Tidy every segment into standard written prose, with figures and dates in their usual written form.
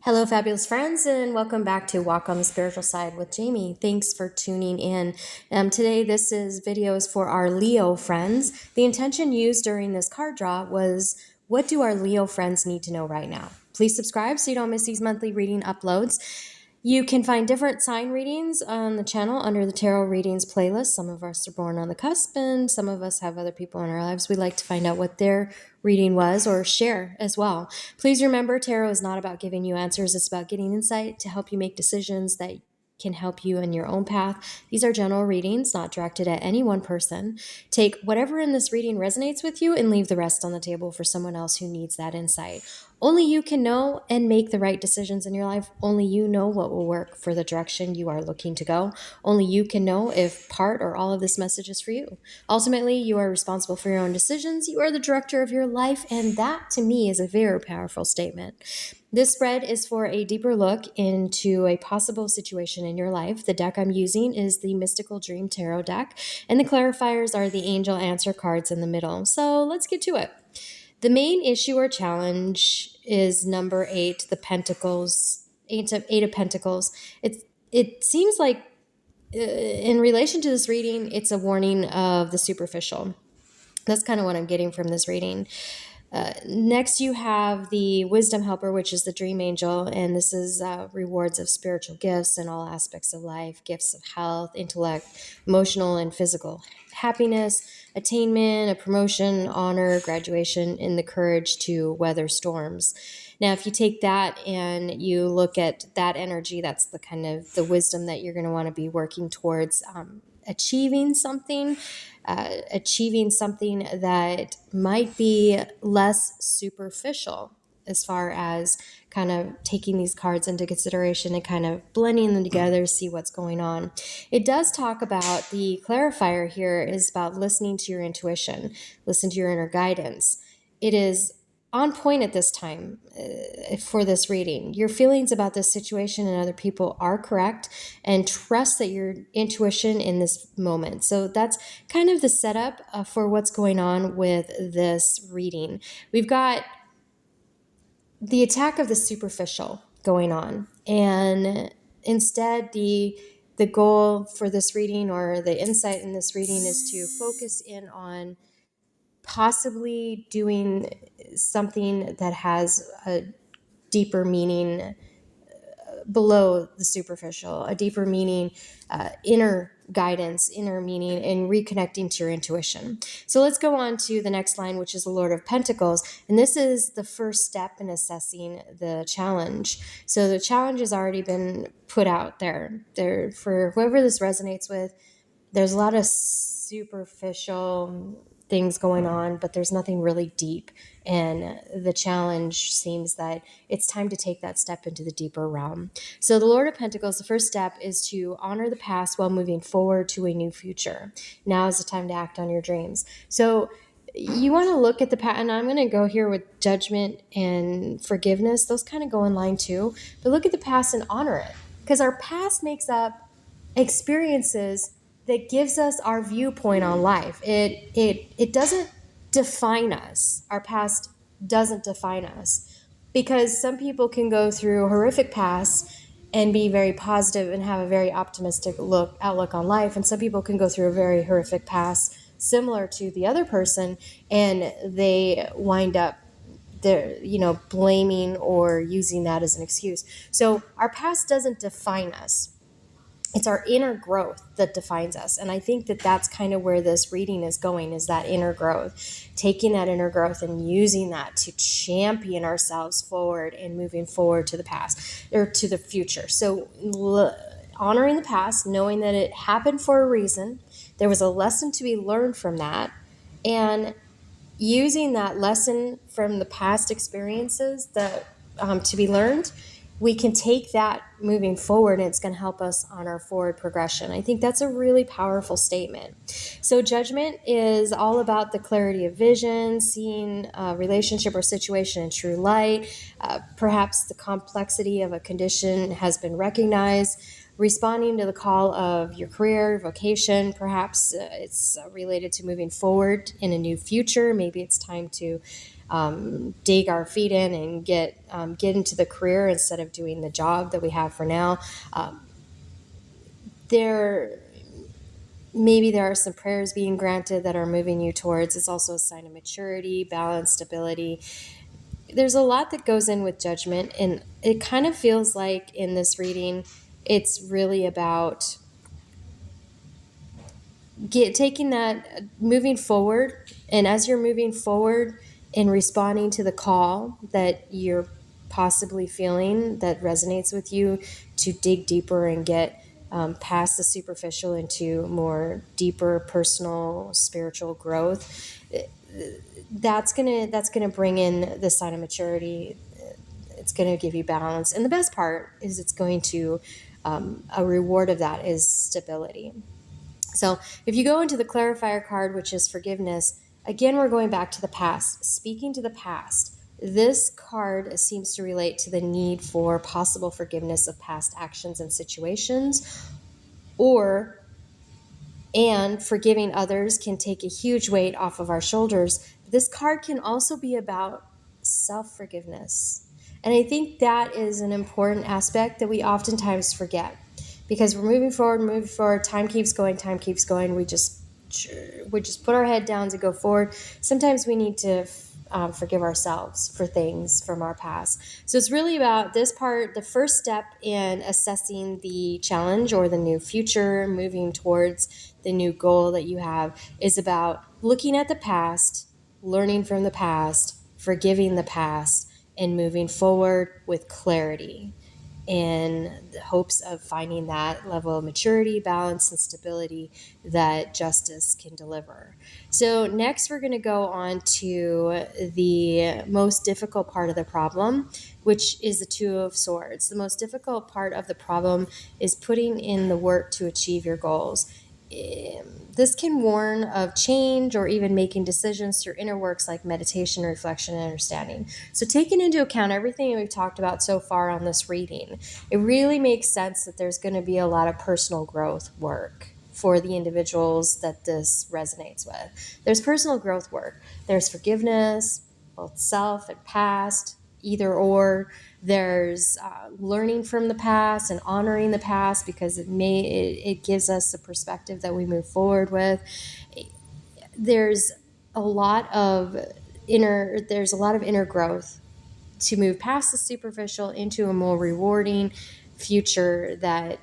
Hello, fabulous friends, and welcome back to Walk on the Spiritual Side with Jamie. Thanks for tuning in. Today, this is videos for our Leo friends. The intention used during this card draw was, what do our Leo friends need to know right now? Please subscribe so you don't miss these monthly reading uploads. You can find different sign readings on the channel under the Tarot Readings playlist. Some of us are born on the cusp, and some of us have other people in our lives. We like to find out what their reading was or share as well. Please remember, tarot is not about giving you answers. It's about getting insight to help you make decisions that can help you in your own path. These are general readings, not directed at any one person. Take whatever in this reading resonates with you and leave the rest on the table for someone else who needs that insight. Only you can know and make the right decisions in your life. Only you know what will work for the direction you are looking to go. Only you can know if part or all of this message is for you. Ultimately, you are responsible for your own decisions. You are the director of your life, and that to me is a very powerful statement. This spread is for a deeper look into a possible situation in your life. The deck I'm using is the Mystical Dream Tarot deck, and the clarifiers are the angel answer cards in the middle. So let's get to it. The main issue or challenge is number 8, the Pentacles, Eight of Pentacles. It seems like in relation to this reading, it's a warning of the superficial. That's kind of what I'm getting from this reading. Next, you have the Wisdom Helper, which is the Dream Angel, and this is rewards of spiritual gifts in all aspects of life, gifts of health, intellect, emotional, and physical happiness, attainment, a promotion, honor, graduation, and the courage to weather storms. Now, if you take that and you look at that energy, that's the kind of the wisdom that you're going to want to be working towards achieving something that might be less superficial, as far as kind of taking these cards into consideration and kind of blending them together, see what's going on. It does talk about the clarifier here is about listening to your intuition, listen to your inner guidance. It is on point at this time for this reading. Your feelings about this situation and other people are correct, and trust that your intuition in this moment. So that's kind of the setup for what's going on with this reading. We've got the attack of the superficial going on, and instead the goal for this reading, or the insight in this reading, is to focus in on possibly doing something that has a deeper meaning below the superficial, a deeper meaning, inner guidance, inner meaning, and reconnecting to your intuition. So let's go on to the next line, which is the Lord of Pentacles. And this is the first step in assessing the challenge. So the challenge has already been put out there. For whoever this resonates with, there's a lot of superficial things going on, but there's nothing really deep. And the challenge seems that it's time to take that step into the deeper realm. So the Lord of Pentacles, the first step is to honor the past while moving forward to a new future. Now is the time to act on your dreams. So you want to look at the past, and I'm going to go here with judgment and forgiveness. Those kind of go in line too. But look at the past and honor it, because our past makes up experiences that gives us our viewpoint on life. It doesn't define us. Our past doesn't define us, because some people can go through horrific pasts and be very positive and have a very optimistic outlook on life, and some people can go through a very horrific past similar to the other person, and they wind up blaming or using that as an excuse. So our past doesn't define us. It's our inner growth that defines us. And I think that that's kind of where this reading is going, is that inner growth, taking that inner growth and using that to champion ourselves forward and moving forward to the past or to the future. So honoring the past, knowing that it happened for a reason, there was a lesson to be learned from that, and using that lesson from the past experiences that to be learned, we can take that moving forward, and it's going to help us on our forward progression. I think that's a really powerful statement. So judgment is all about the clarity of vision, seeing a relationship or situation in true light. Perhaps the complexity of a condition has been recognized. Responding to the call of your career, vocation, perhaps it's related to moving forward in a new future. Maybe it's time to dig our feet in and get into the career instead of doing the job that we have for now. Maybe there are some prayers being granted that are moving you towards. It's also a sign of maturity, balance, stability. There's a lot that goes in with judgment, and it kind of feels like in this reading, it's really about taking that, moving forward. And as you're moving forward and responding to the call that you're possibly feeling that resonates with you to dig deeper and get past the superficial into more deeper personal spiritual growth, that's gonna bring in the sign of maturity. It's going to give you balance, and the best part is it's going to a reward of that is stability. So if you go into the clarifier card, which is forgiveness, again, we're going back to the past, speaking to the past. This card seems to relate to the need for possible forgiveness of past actions and situations, and forgiving others can take a huge weight off of our shoulders. This card can also be about self-forgiveness. And I think that is an important aspect that we oftentimes forget, because we're moving forward, time keeps going. We just put our head down to go forward. Sometimes we need to forgive ourselves for things from our past. So it's really about this part. The first step in assessing the challenge or the new future, moving towards the new goal that you have, is about looking at the past, learning from the past, forgiving the past, and moving forward with clarity, in the hopes of finding that level of maturity, balance, and stability that justice can deliver. So next we're going to go on to the most difficult part of the problem, which is the Two of Swords. The most difficult part of the problem is putting in the work to achieve your goals. This can warn of change or even making decisions through inner works like meditation, reflection, and understanding. So taking into account everything we've talked about so far on this reading, it really makes sense that there's going to be a lot of personal growth work for the individuals that this resonates with. There's personal growth work. There's forgiveness, both self and past, either or. There's learning from the past and honoring the past, because it gives us the perspective that we move forward with. There's a lot of inner growth to move past the superficial into a more rewarding future that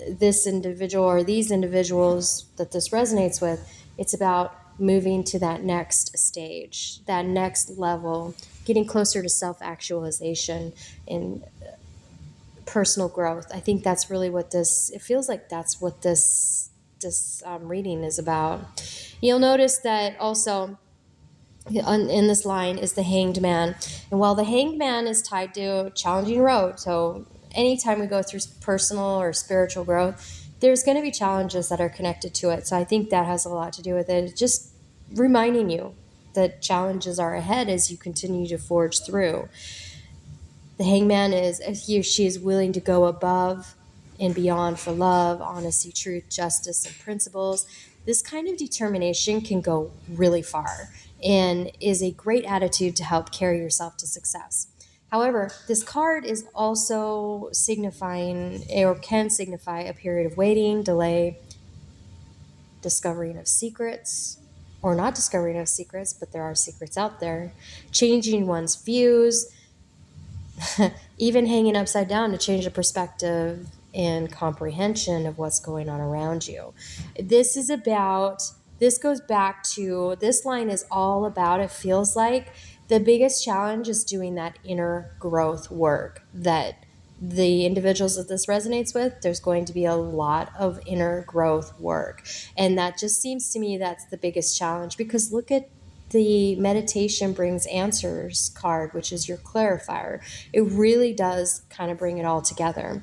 this individual or these individuals that this resonates with. It's about moving to that next stage, that next level, getting closer to self-actualization and personal growth. I think that's really what it feels like that's what this reading is about. You'll notice that also in this line is the Hanged Man. And while the Hanged Man is tied to a challenging road, so anytime we go through personal or spiritual growth, there's going to be challenges that are connected to it. So I think that has a lot to do with it. It's just reminding you that challenges are ahead as you continue to forge through. The Hangman is he or she is willing to go above and beyond for love, honesty, truth, justice, and principles. This kind of determination can go really far and is a great attitude to help carry yourself to success. However, this card is also signifying, or can signify, a period of waiting, delay, discovering of secrets, or not discovering of secrets, but there are secrets out there, changing one's views, even hanging upside down to change the perspective and comprehension of what's going on around you. This goes back to, this line is all about, it feels like, the biggest challenge is doing that inner growth work that the individuals that this resonates with. There's going to be a lot of inner growth work. And that just seems to me that's the biggest challenge, because look at the meditation brings answers card, which is your clarifier. It really does kind of bring it all together.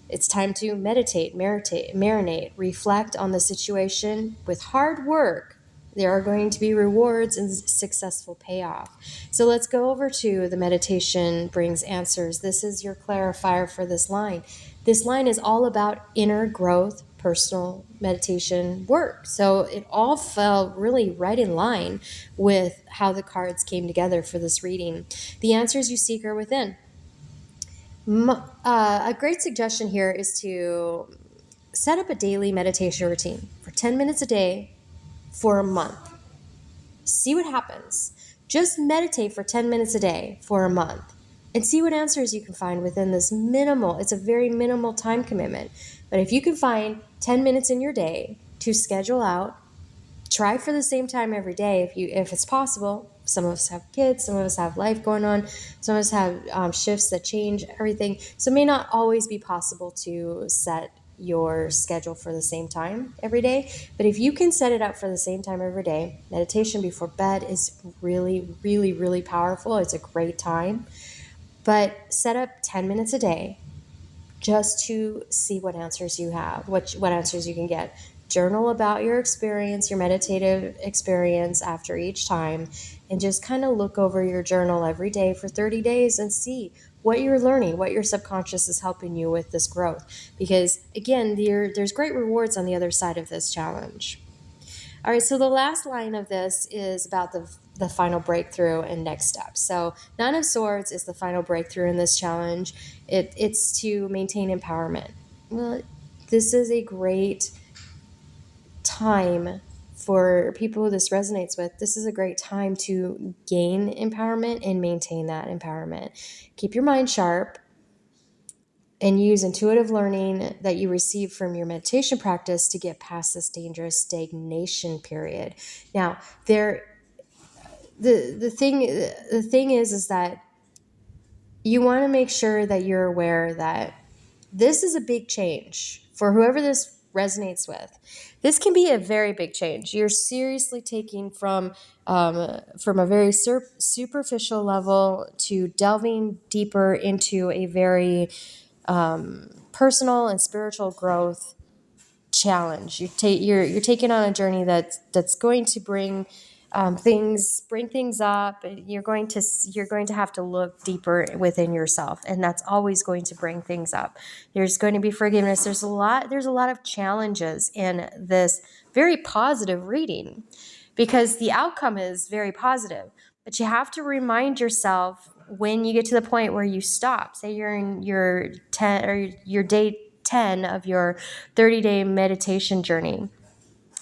It's time to meditate, marinate, reflect on the situation. With hard work, there are going to be rewards and successful payoff. So let's go over to the meditation brings answers. This is your clarifier for this line. This line is all about inner growth, personal meditation work. So it all fell really right in line with how the cards came together for this reading. The answers you seek are within. A great suggestion here is to set up a daily meditation routine for 10 minutes a day for a month. See what happens. Just meditate for 10 minutes a day for a month and see what answers you can find within this it's a very minimal time commitment. But if you can find 10 minutes in your day to schedule out, try for the same time every day if it's possible. Some of us have kids, some of us have life going on, some of us have shifts that change everything. So it may not always be possible to set your schedule for the same time every day. But if you can set it up for the same time every day, meditation before bed is really, really, really powerful. It's a great time. But set up 10 minutes a day just to see what answers you have, what answers you can get. Journal about your experience, your meditative experience after each time, and just kind of look over your journal every day for 30 days and see what you're learning, what your subconscious is helping you with this growth. Because again, there's great rewards on the other side of this challenge. All right, so the last line of this is about the final breakthrough and next steps. So Nine of Swords is the final breakthrough in this challenge. It's to maintain empowerment. Well, this is a great time for people who this resonates with. This is a great time to gain empowerment and maintain that empowerment. Keep your mind sharp and use intuitive learning that you receive from your meditation practice to get past this dangerous stagnation period. Now, the thing is that you want to make sure that you're aware that this is a big change for whoever this resonates with. This can be a very big change. You're seriously taking from a very superficial level to delving deeper into a very personal and spiritual growth challenge. You're taking on a journey that's going to bring things up. You're going to have to look deeper within yourself, and that's always going to bring things up. There's going to be forgiveness. There's a lot of challenges in this very positive reading because the outcome is very positive. But you have to remind yourself when you get to the point where you stop. Say you're in your your day 10 of your 30-day meditation journey.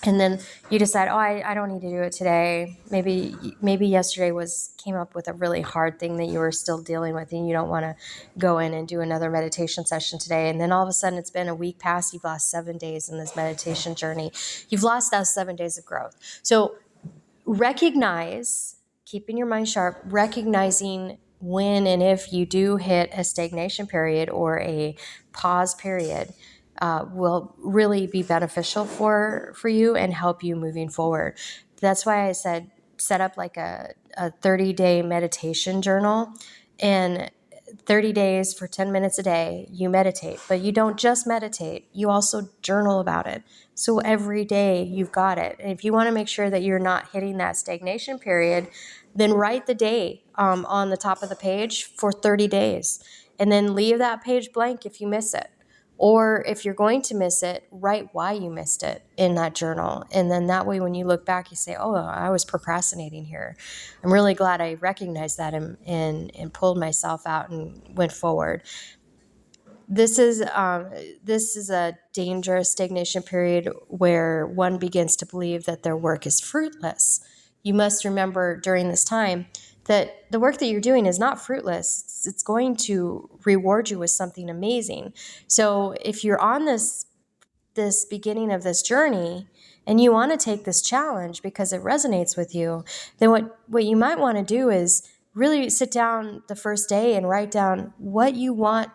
And then you decide, I don't need to do it today. Maybe yesterday came up with a really hard thing that you were still dealing with and you don't want to go in and do another meditation session today. And then all of a sudden it's been a week past, you've lost 7 days in this meditation journey. You've lost those 7 days of growth. So keeping your mind sharp, recognizing when and if you do hit a stagnation period or a pause period, will really be beneficial for you and help you moving forward. That's why I said set up like a 30-day meditation journal, and 30 days for 10 minutes a day, you meditate. But you don't just meditate, you also journal about it. So every day you've got it. And if you want to make sure that you're not hitting that stagnation period, then write the day on the top of the page for 30 days. And then leave that page blank if you miss it. Or if you're going to miss it, write why you missed it in that journal. And then that way, when you look back, you say, oh, I was procrastinating here. I'm really glad I recognized that and pulled myself out and went forward. This is a dangerous stagnation period where one begins to believe that their work is fruitless. You must remember during this time that the work that you're doing is not fruitless. It's going to reward you with something amazing. So if you're on this beginning of this journey and you want to take this challenge because it resonates with you, then what you might want to do is really sit down the first day and write down what you want.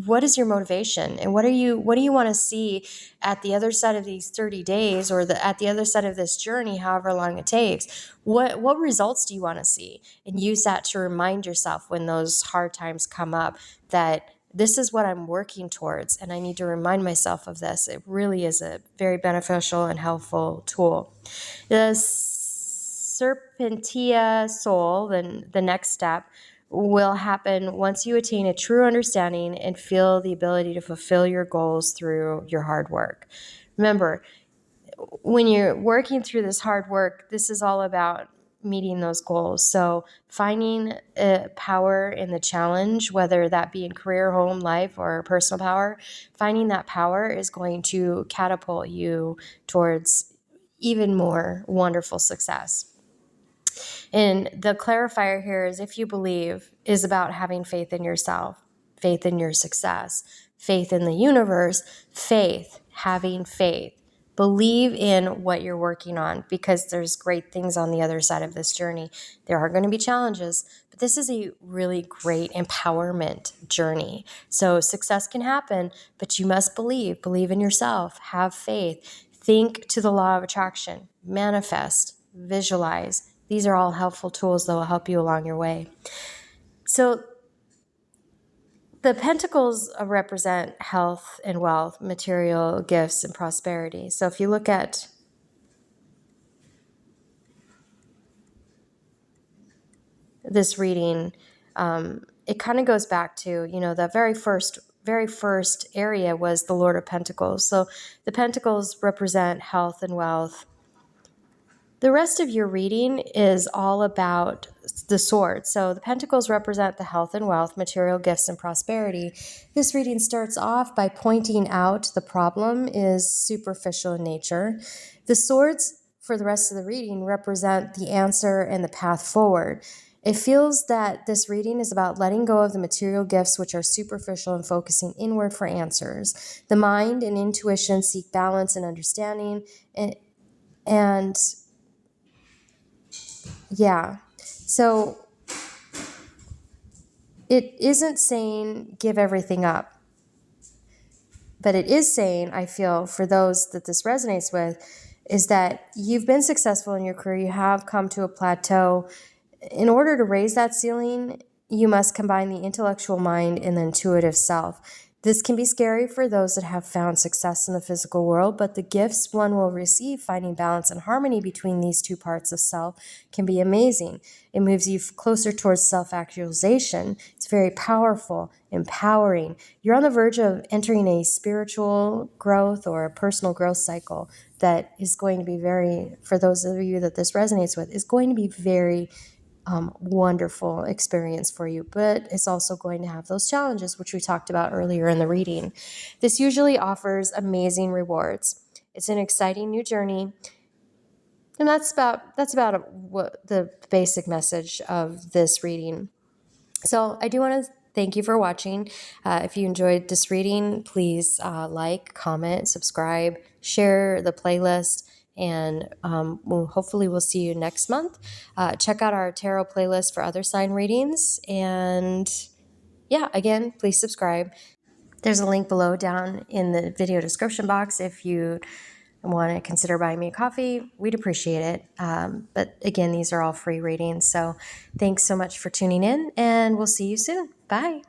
What is your motivation, and what do you want to see at the other side of these 30 days or at the other side of this journey, however long it takes? What results do you want to see? And use that to remind yourself when those hard times come up that this is what I'm working towards, and I need to remind myself of this. It really is a very beneficial and helpful tool. The Serpentia Soul, then the next step, will happen once you attain a true understanding and feel the ability to fulfill your goals through your hard work. Remember, when you're working through this hard work, this is all about meeting those goals. So finding power in the challenge, whether that be in career, home, life, or personal power, finding that power is going to catapult you towards even more wonderful success. And the clarifier here is if you believe is about having faith in yourself, faith in your success, faith in the universe, faith, having faith. Believe in what you're working on because there's great things on the other side of this journey. There are going to be challenges, but this is a really great empowerment journey. So success can happen, but you must believe in yourself, have faith, think to the law of attraction, manifest, visualize. These are all helpful tools that will help you along your way. So the pentacles represent health and wealth, material gifts, and prosperity. So if you look at this reading, it kind of goes back to, the very first area was the Lord of Pentacles. So the pentacles represent health and wealth. The rest of your reading is all about the sword. So the pentacles represent the health and wealth, material gifts, and prosperity. This reading starts off by pointing out the problem is superficial in nature. The swords for the rest of the reading represent the answer and the path forward. It feels that this reading is about letting go of the material gifts which are superficial and focusing inward for answers. The mind and intuition seek balance and understanding, and yeah. So it isn't saying give everything up, but it is saying, I feel, for those that this resonates with, is that you've been successful in your career. You have come to a plateau. In order to raise that ceiling, you must combine the intellectual mind and the intuitive self. This can be scary for those that have found success in the physical world, but the gifts one will receive finding balance and harmony between these two parts of self can be amazing. It moves you closer towards self-actualization. It's very powerful, empowering. You're on the verge of entering a spiritual growth or a personal growth cycle that is going to be very, for those of you that this resonates with, is going to be very wonderful experience for you, but it's also going to have those challenges, which we talked about earlier in the reading. This usually offers amazing rewards. It's an exciting new journey, and that's about what the basic message of this reading. So I do want to thank you for watching. If you enjoyed this reading, please like, comment, subscribe, share the playlist. And hopefully we'll see you next month. Check out our tarot playlist for other sign readings. And yeah, again, please subscribe. There's a link below down in the video description box if you want to consider buying me a coffee. We'd appreciate it. But again, these are all free readings. So thanks so much for tuning in, and we'll see you soon. Bye.